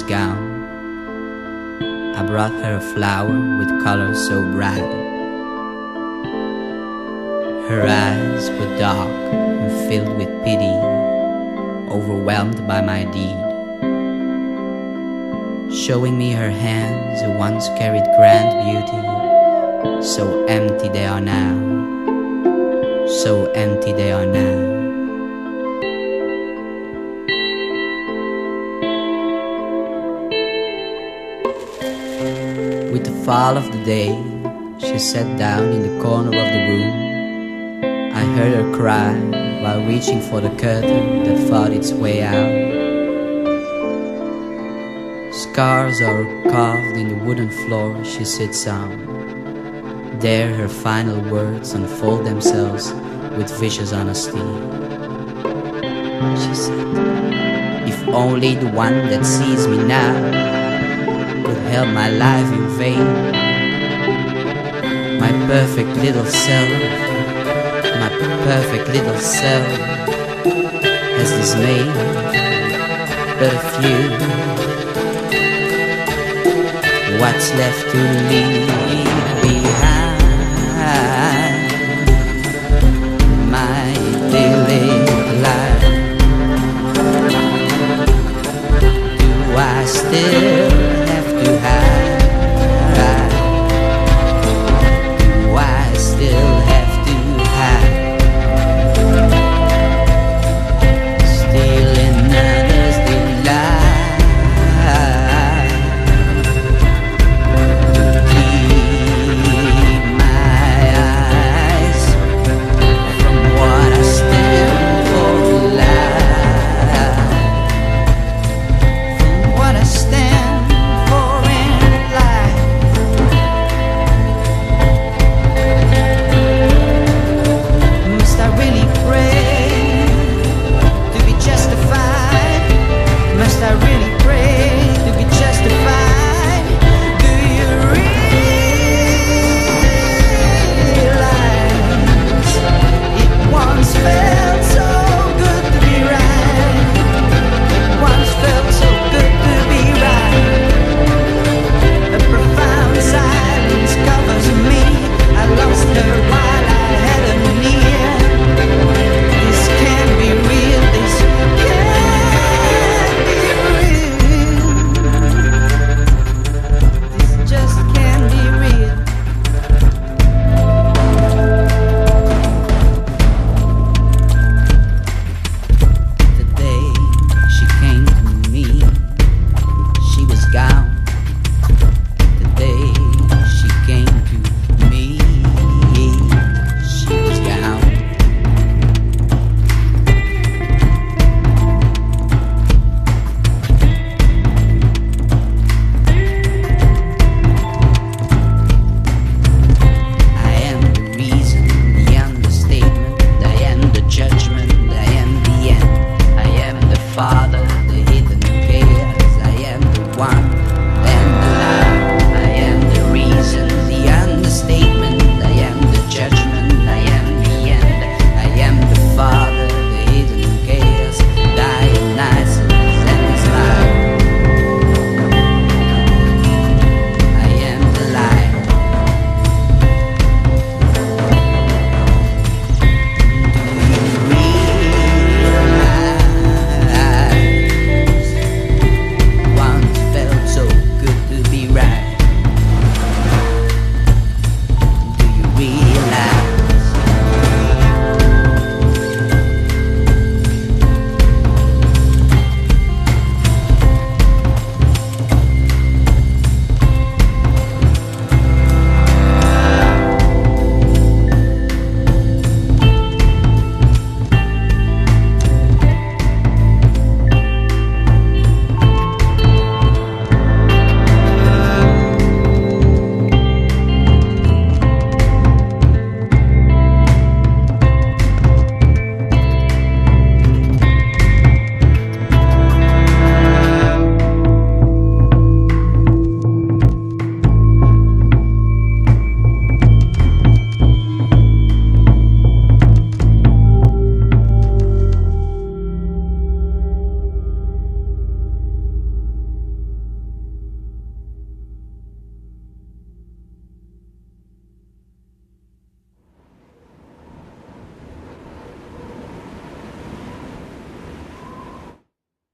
was gone, I brought her a flower with colors so bright. Her eyes were dark and filled with pity, overwhelmed by my deed. Showing me her hands who once carried grand beauty, so empty they are now, so empty they are now. With the fall of the day, she sat down in the corner of the room. I heard her cry while reaching for the curtain that fought its way out. Scars are carved in the wooden floor she sits on. There her final words unfold themselves with vicious honesty. She said, "If only the one that sees me now could help my life in vain. My perfect little self, my perfect little self has dismayed but a few. What's left to leave behind? My daily life. Do I still have to hide? Do I still have to hide? Stealing others' delight. Keep my eyes from what I stand for in life. From what I stand for in life. Must I really pray to be justified? Must I really pray to be justified? Do you realize it once felt so good to be right? It once felt so good to be right. A profound silence covers me. I lost her while I had her near. This can't be real. This can't be real. This just can't be real. The day she came to me, she was gone. The day she came to me, she was gone. I am the reason, the understatement. I am the judgment, I am the end. I am the father, the hidden chaos. I am the one